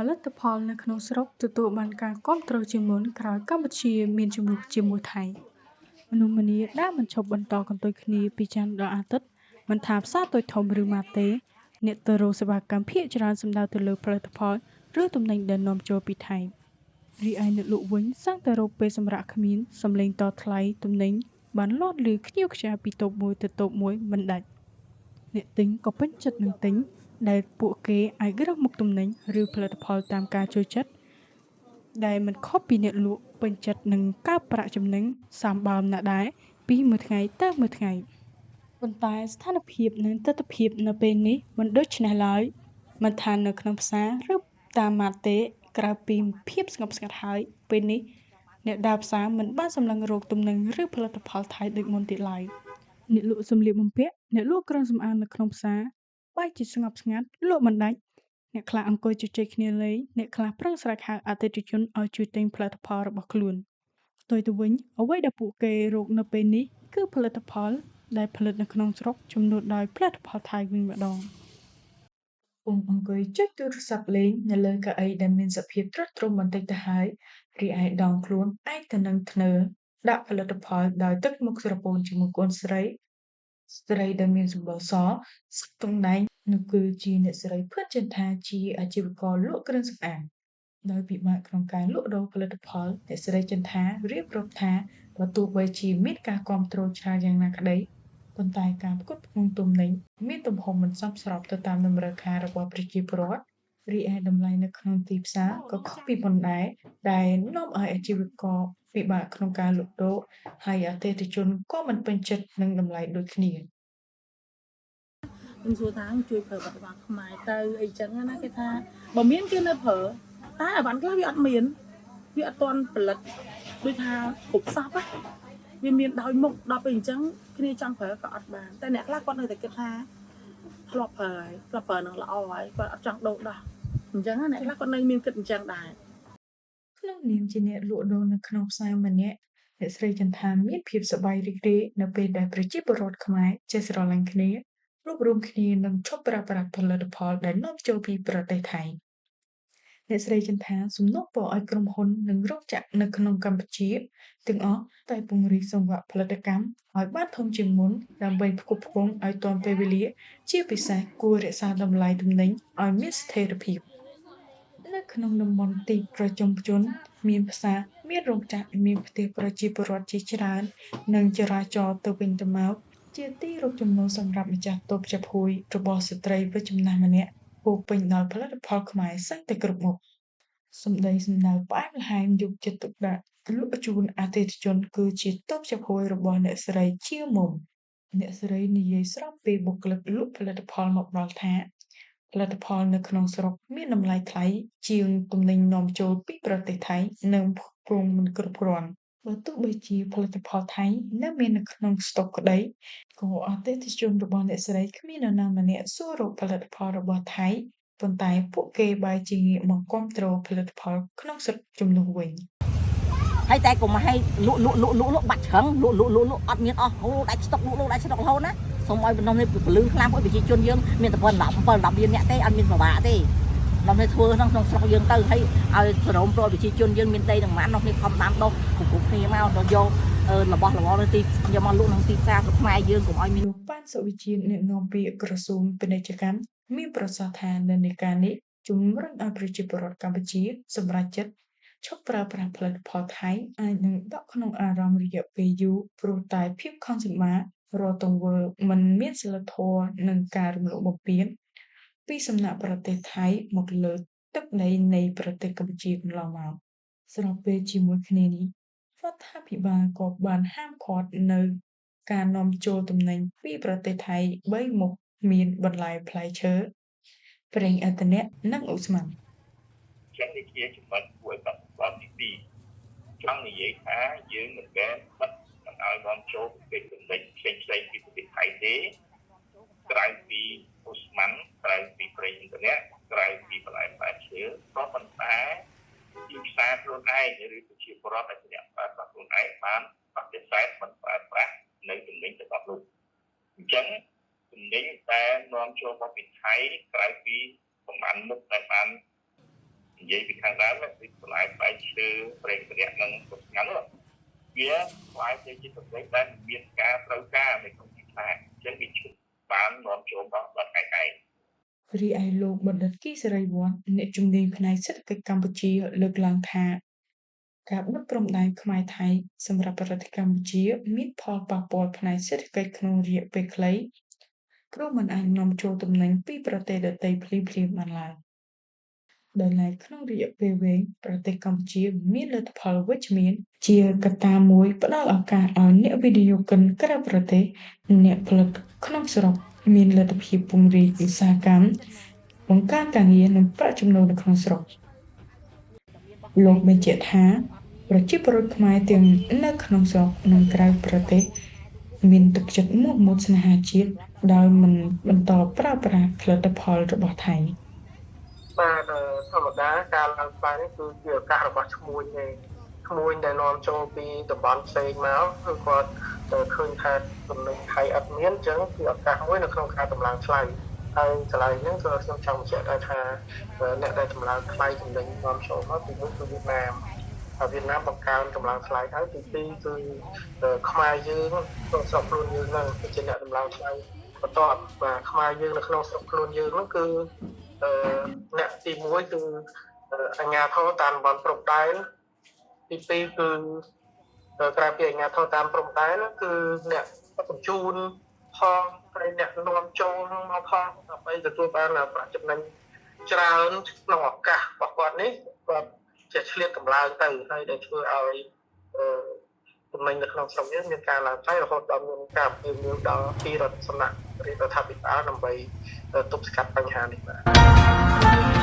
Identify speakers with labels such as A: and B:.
A: ផលិតផលនៅក្នុងស្រុកទទួលបានការគាំទ្រជាងមុនក្រោយកម្ពុជាមានជម្លោះជាមួយថៃមនុស្សម្នាដែលមិនឈប់បន្តកន្ទុយគ្នាពីច័ន្ទដល់អាទិត្យមិនថាផ្សារតូចធំឬម៉ាតទេអ្នកទៅរកសេវាកម្មភាគច្រើនសំដៅទៅលើផលិតផលឬទំនិញដែលនាំចូលពីថៃរីឯអ្នកលក់វិញសឹងតែរកពេលសម្រាកគ្មានសម្លេងតថ្លៃទំនិញបានលាត់ឮខ្ញៀវខ្ចាពីតូបមួយទៅតូបមួយមិនដាច់អ្នកទិញក៏ពេញចិត្តនឹងទិញដែលពួកគេអាចរើសមុខទំនិញឬផលិតផលតាមការចូលចិត្តដែលមិនខុសពីអ្នកលក់ពេញចិត្តនឹងការប្រាក់ចំណេញសម្បើមណាស់ដែរពីមួយថ្ងៃទៅមួយថ្ងៃប៉ុន្តែស្ថានភាពនិងទិដ្ឋភាពនៅពេលនេះមិនដូចនេះឡើយមិនថានៅក្នុងផ្សារឬតាមម៉ាតទេក្រៅពីភាពស្ងប់ស្ងាត់ហើយពេលនេះអ្នកដើរផ្សារមិនបានសម្លឹងរកទំនិញឬផលិតផលថៃដូចមុនទៀតឡើយអ្នកលក់សម្លៀកបំពាក់អ្នកលក់គ្រឿងសម្អាងនៅក្នុងផ្សារបែរជាស្ងប់ស្ងាត់លក់មិនដាច់អ្នកខ្លះអង្គុយជជែកគ្នាលេងអ្នកខ្លះប្រឹងស្រែកហៅអតិថិជនឲ្យជួយទិញផលិតផលរបស់ខ្លួនផ្ទុយទៅវិញអ្វីដែលពួកគេរកនៅពេលនេះគឺផលិតផលដែលផលិតនៅក្នុងស្រុកជំនួសដោយផលិតផលថៃវិញម្ដងពុំអង្គុយចុចទូរស័ព្ទលេងនៅលើកៅអីដែលមានសភាពទ្រុឌទ្រោមបន្តិចទៅហើយរីឯដងខ្លួនឯងទៅនឹងធ្នើរដាក់ផលិតផលដោយទឹកមុខស្រពោនជាមួយកូនស្រីដែលមានសម្បុរសសឹកទំដែងនោះគឺជាអ្នកស្រីភឿនចិនថាជាអាជីវករលក់គ្រឿងសម្អាងដោយពិបាកក្នុងការលក់ដូរផលិតផលអ្នកស្រីចិនថារៀបរាប់ថាបើទោះបីជាមានការគាំទ្រច្រើនយ៉ាងណាក្តីប៉ុន្តែការផ្គត់ផ្គង់ទំនិញមានទំហំមិនសមស្របទៅតាមតម្រូវការរបស់ប្រជាពលរដ្ឋរីឯតម្លៃនៅក្នុងទីផ្សារក៏ខុសពីមុនដែរដែលនាំឲ្យអាជីវករពិបាកក្នុងការលក់ដូរហើយអតិថិជនក៏មិនពេញចិត្តនឹងតម្លៃដូចគ្នា
B: ខ្ញុំសួរថាជួយប្រើបរិបទខ្មែរទៅអីចឹងណាគេថាបើមានគេនៅប្រើតែអីវ៉ាន់ខ្លះវាអត់មានវាអត់ទាន់ផលិតដូចថាគ្រប់សពវាមានដោយមុខដល់ពេលអញ្ចឹងគ្នាចង់ប្រើក៏អត់បានតែអ្នកខ្លះគាត់នៅតែគិតថាធ្លាប់ប្រើហើយធ្លាប់ប្រើនឹងល្អហើយគាត់អត់ចង់ដូរដោះអញ្ចឹងអ្នកខ្លះគាត់នៅមានគិតអញ្ចឹងដែរ
A: ក្នុងនាមជាអ្នកលក់ដូរនៅក្នុងផ្សារម្នាក់អ្នកស្រីចន្ទថាមានភាពសប្បាយរីករាយនៅពេលដែលប្រជាពលរដ្ឋខ្មែរចេះស្រឡាញ់គ្នារួបរวมគ្នានិងឈប់ប្រើប្រាស់ផលិតផលដែលនាំចូលពីប្រទេសថៃអ្នកស្រីចន្ទថាសំណូមពរឲ្យក្រុមហ៊ុននិងរោងចក្រនៅក្នុងកម្ពុជាទាំងអស់តែពង្រីកសង្វាក់ផលិតកម្មឲ្យបានធំជាងមុនដើម្បីផ្គត់ផ្គង់ឲ្យទាន់ពេលវេលាជាពិសេសគួររក្សាតម្លៃទំនិញឲ្យមានស្ថិរភាពនៅក្នុងតំបន់ទីប្រជុំជនមានផ្សារមានរោងចក្រមានផ្ទះប្រជាពលរដ្ឋជាច្រើននិងចរាចរណ៍ទៅវិញទៅមកជាទីរកចំណូលសម្រាប់ម្ចាស់តូបចាប់ហួយរបស់ស្ត្រីវ័យចំណាស់ម្នាក់ពោរពេញដោយផលិតផលខ្មែរសឹងតែគ្រប់មុខសម្ដីសម្ដៅផ្អែមល្ហែមយកចិត្តទុកដាក់លក់ជូនអតិថិជនគឺជាតូបចាប់ហួយរបស់អ្នកស្រីជាមុំអ្នកស្រីនិយាយស្រង់ពេលបុគ្គលិកលក់ផលិតផលមកដល់ថាផលិតផលនៅក្នុងស្រុកមានតម្លៃថ្លៃជាងទំនិញនាំចូលពីប្រទេសថៃនិងផ្គត់ផ្គង់មិនគ្រប់គ្រាន់បើទោះបីជាផលិតផលថៃនៅមាននៅក្នុងស្តុកក្តីក៏អតិថិជនរបស់អ្នកស្រីគ្មាននរណាម្នាក់សួររកផលិតផលរបស់ថៃប៉ុន្តែពួកគេបែរជាងាកមកគាំទ្រផលិតផលក្នុងស្រុកជំនួសវិញ
C: ហើយតែកុំឲ្យលក់បាច់ឆ្រឹងលក់អត់មានអស់ដាច់ស្តុករហូតណាសូមឲ្យបំណងនេះពលឺខ្លាំងឲ្យប្រជាជនយើងមានតែប៉ុណ្ណឹង7 10លានអ្នកទេអត់មានប្រវាទេនាំនេះធ្វើក្នុងស្រុកយើងទៅហើយឲ្យសរោមប្រប្រជាជនយើងមានដីទាំងម៉ាននោះនេះខំដាំដុះគ្រប់គ្នាមកដល់យករបស់របរនៅទីយកមកលក់ក្នុងទីផ្សារស្រុកខ្មែរយើងកុំឲ្យមាន
A: លោកប៉ាន់សុវិជាអ្នកនាំពាក្យក្រសួងពាណិជ្ជកម្មមានប្រសាសន៍ថានិន្នាការនេះជំរុញឲ្យប្រជាពលរដ្ឋកម្ពុជាសម្រេចចិត្តឈប់ប្រើប្រាស់ផលិតផលថៃអាចនឹងដក់ក្នុងអារម្មណ៍រយៈពេលយូរព្រោះតែភាពខុសសម្បារកទង្វើមិនមានសីលធម៌និងការរំលោភបំពានពីសំណាក់ប្រទេសថៃមកលើទឹកដីនៃប្រទេសកម្ពុជាកន្លងមកស្របពេលជាមួយគ្នានេះរដ្ឋាភិបាលក៏បានហាមឃាត់នៅការនាំចូលទំនិញពីប្រទេសថៃ3មុខមានបន្លែផ្លែឈើប្រេងឥន្ធនៈនិងឧស្ម័ន
D: ចឹងនេះជាចំណុចគួរឲ្យកត់សម្គាល់ទី2ចង់និយាយថាយើងមិនមែនបិទមិនឲ្យនាំចូលពីទំនិញផ្សេងពីប្រទេសថៃទេក្រៅពីឧស្ម័នក្រៅពីប្រេងឥន្ធនៈក្រៅពីបន្លែផ្លែឈើក៏ប៉ុន្តែទីផ្សារខ្លួនឯងឬប្រជាពលរដ្ឋដែលអ្នកប្រើប្រាស់ខ្លួនឯងបានបដិសេធមិនប្រើប្រាស់នៅទំនិញទាំងនោះអញ្ចឹងទំនិញដែលនាំចូលមកពីថៃក្រៅពីប្រមាណមុខដែលបាន និយាយពីខាងដើមគឺបន្លែផ្លែឈើប្រេងម្នាក់នឹងគ្រប់ថ្ងៃនោះវាខ្លាយទៅជាសម្លេងដែលមានការត្រូវការនៅក្នុងទីផ្សារអញ្ចឹងវាជួយបាននាំចូលដល់ឯង
A: រីឯលោកបណ្ឌិតគីសេរីវត្តអ្នកជំនាញផ្នែកសេដ្ឋកិច្ចកម្ពុជាលើកឡើងថាការបិទព្រំដែនខ្មែរថៃសម្រាប់ប្រទេសកម្ពុជាមានផលប៉ះពាល់ផ្នែកសេដ្ឋកិច្ចក្នុងរយៈពេលខ្លីព្រោះมันអាចនាំចូលទំនិញពីប្រទេសដទៃភ្លាមៗបានឡើយដោយឡែកក្នុងរយៈពេលវែងប្រទេសកម្ពុជាមានលទ្ធផលវិជ្ជមានជាកត្តាមួយផ្ដល់ឱកាសឲ្យអ្នកវិនិយោគិនក្រៅប្រទេសអ្នកផលិតក្នុងស្រុកមានលទ្ធភាពពង្រីកឧស្សាហកម្មបង្កើនការងារនិងប្រាក់ចំណូលនៅក្នុងស្រុកលោកបញ្ជាក់ថាប្រជាពលរដ្ឋខ្មែរទាំងនៅក្នុងស្រុកនិងក្រៅប្រទេសមានទឹកចិត្តមោះមុតស្នេហាជាតិដោយមិនបន្តប្រើប្រាស់ផលិតផលរបស់ថៃ
E: បាទធម្មតាការឡើងផ្លែនេះគឺជាឱកាសរបស់ឈ្មួញឯងឈ្មួញដែលនាំចូលពីតំបន់ផ្សេងមកគឺគាត់ឃើញថាទំនិញថៃអត់មានអញ្ចឹងគឺឱកាសមួយនៅក្នុងការតម្លើងថ្លៃហើយឆ្លើយហ្នឹងក៏ខ្ញុំចង់បញ្ជាក់ដែរថាអ្នកដែលតម្លើងថ្លៃទំនិញនាំចូលមកពីនោះគឺវៀតណាមហើយវៀតណាមបង្កើនតម្លើងថ្លៃហើយទី2គឺខ្មែរយើងក្នុងស្រុកខ្លួនយើងហ្នឹងគឺជាអ្នកតម្លើងថ្លៃបន្ទាប់បាទខ្មែរយើងនៅក្នុងស្រុកខ្លួនយើងហ្នឹងគឺអ្នកទី1គឺអាជ្ញាធរតាមតំបន់ព្រំដែនទី2គឺក្រៅពីអាជ្ញាធរតាមព្រំដែនគឺអ្នកបញ្ជូនផងហើយអ្នកនាំចូលមកផងដើម្បីទទួលបានប្រាក់ចំណេញច្រើនក្នុងឱកាសរបស់គាត់នេះគាត់ជាឆ្លៀតកម្លាំងទៅហើយដែលធ្វើឲ្យទំនិញនៅក្នុងស្រុកយើងមានការឡើងថ្លៃរហូតដល់មានការពៀនមានដល់ពីរដ្ឋសំណាក់រដ្ឋាភិបាលដើម្បីទប់ស្កាត់បញ្ហានេះបាទ